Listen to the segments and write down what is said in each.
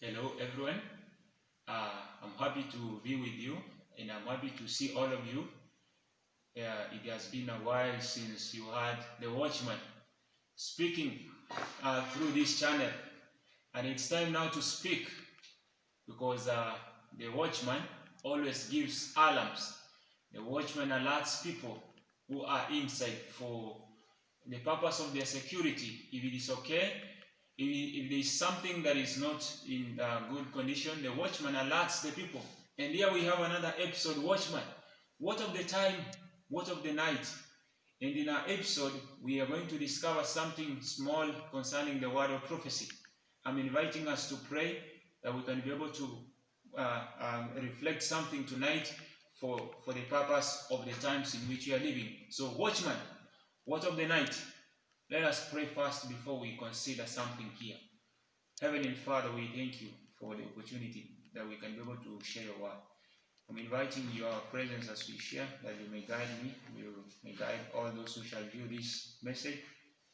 Hello everyone. I'm happy to be with you and I'm happy to see all of you. It has been a while since you had the Watchman speaking through this channel, and it's time now to speak because the Watchman always gives alarms. The Watchman alerts people who are inside for the purpose of their security. If it is okay, if there is something that is not in good condition, the Watchman alerts the people. And here we have another episode, Watchman. What of the time? What of the night? And in our episode, we are going to discover something small concerning the word of prophecy. I'm inviting us to pray that we can be able to reflect something tonight for the purpose of the times in which we are living. So, Watchman, what of the night? Let us pray first before we consider something here. Heavenly Father, we thank you for the opportunity that we can be able to share your word. I'm inviting your presence as we share, that you may guide me, you may guide all those who shall view this message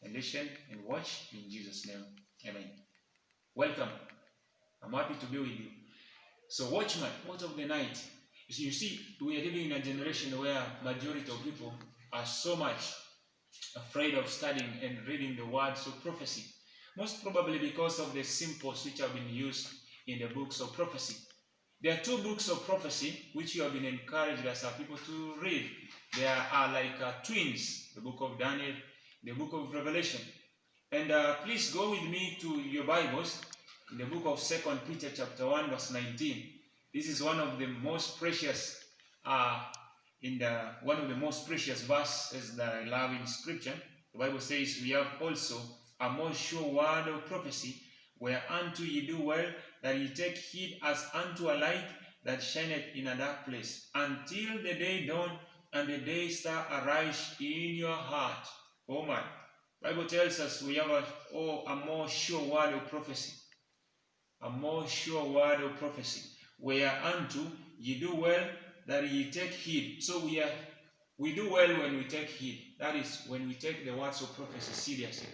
and listen and watch in Jesus' name. Amen. Welcome. I'm happy to be with you. So, Watchman, what of the night? You see, we are living in a generation where majority of people are so much afraid of studying and reading the words of prophecy, most probably because of the symbols which have been used in the books of prophecy. There are two books of prophecy which you have been encouraged as our people to read. They are like twins, the book of Daniel, the book of Revelation. And please go with me to your Bibles in the book of 2 Peter chapter 1 verse 19. This is one of the most precious one of the most precious verses that I love in Scripture. The Bible says, we have also a more sure word of prophecy, whereunto ye do well that ye take heed as unto a light that shineth in a dark place, until the day dawn and the day star arise in your heart. Oh my. Bible tells us we have a more sure word of prophecy. A more sure word of prophecy, whereunto ye do well that ye take heed. So we do well when we take heed. That is, when we take the words of prophecy seriously,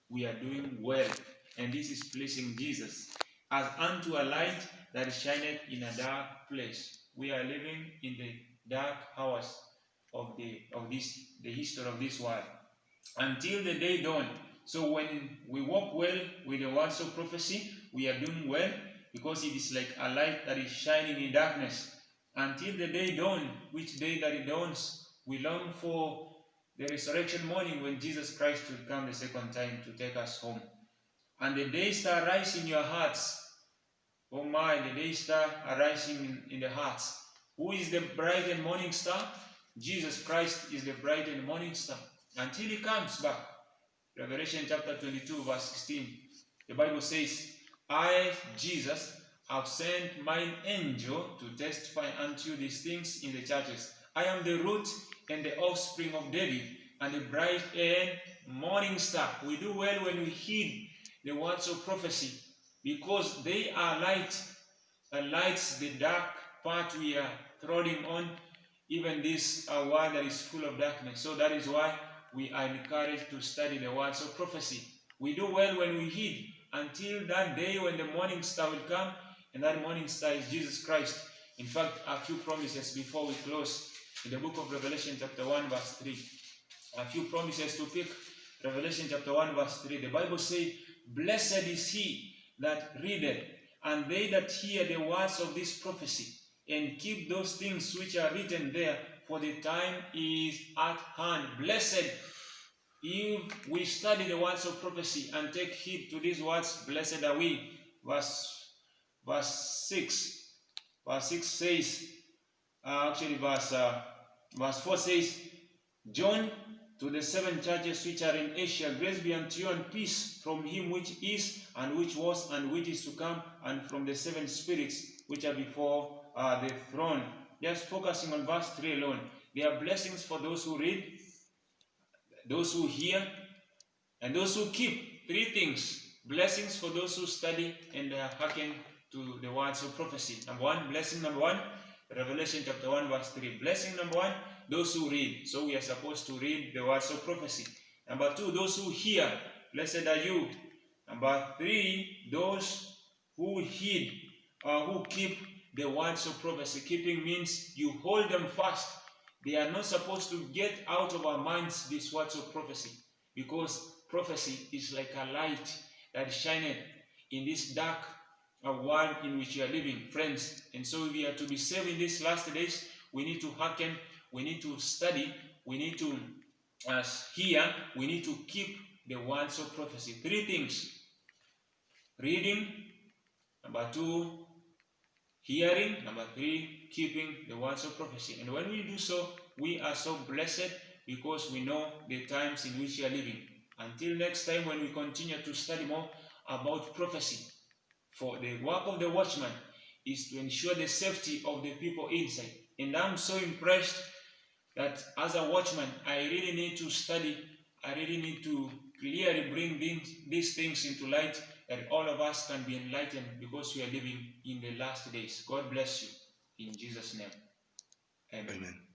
we are doing well. And this is placing Jesus as unto a light that shineth in a dark place. We are living in the dark hours of the history of this world, until the day dawn. So when we walk well with the words of prophecy, we are doing well, because it is like a light that is shining in darkness. Until the day dawn, which day that it dawns, we long for the resurrection morning when Jesus Christ will come the second time to take us home. And the day star rise in your hearts. Oh my, the day star arising in the hearts. Who is the bright and morning star? Jesus Christ is the bright and morning star, until he comes back. Revelation chapter 22 verse 16. The Bible says, I, Jesus, have sent mine angel to testify unto you these things in the churches. I am the root and the offspring of David, and the bright and morning star. We do well when we heed the words of prophecy, because they are light, and lights the dark part we are treading on, even this world that is full of darkness. So that is why we are encouraged to study the words of prophecy. We do well when we heed, until that day when the morning star will come, and that morning star is Jesus Christ. In fact, a few promises before we close in the book of Revelation chapter 1 verse 3. A few promises to pick. Revelation chapter 1 verse 3. The Bible says, blessed is he that readeth, and they that hear the words of this prophecy, and keep those things which are written there, for the time is at hand. Blessed, if we study the words of prophecy and take heed to these words, blessed are we. Verse 6. Verse 6 says, verse 4 says, John, to the 7 churches which are in Asia, grace be unto you and peace from him which is, and which was, and which is to come, and from the 7 spirits which are before the throne. Just focusing on verse 3 alone. There are blessings for those who read, those who hear, and those who keep. 3 things. Blessings for those who study and hearken to the words of prophecy. Number 1, blessing number 1, Revelation chapter 1 verse 3. Blessing number 1, those who read. So we are supposed to read the words of prophecy. Number 2, those who hear. Blessed are you. Number 3, those who heed or who keep the words of prophecy. Keeping means you hold them fast. They are not supposed to get out of our minds, these words of prophecy, because prophecy is like a light that shineth in this dark world in which we are living, friends. And so we are to be saved in these last days. We need to hearken, we need to study, we need to hear, we need to keep the words of prophecy. 3 things: reading, number 2, hearing, number 3, keeping the words of prophecy. And when we do so, we are so blessed because we know the times in which we are living. Until next time, when we continue to study more about prophecy, for the work of the watchman is to ensure the safety of the people inside. And I'm so impressed that as a watchman, I really need to study, I really need to clearly bring these things into light, that all of us can be enlightened, because we are living in the last days. God bless you. In Jesus' name. Amen. Amen.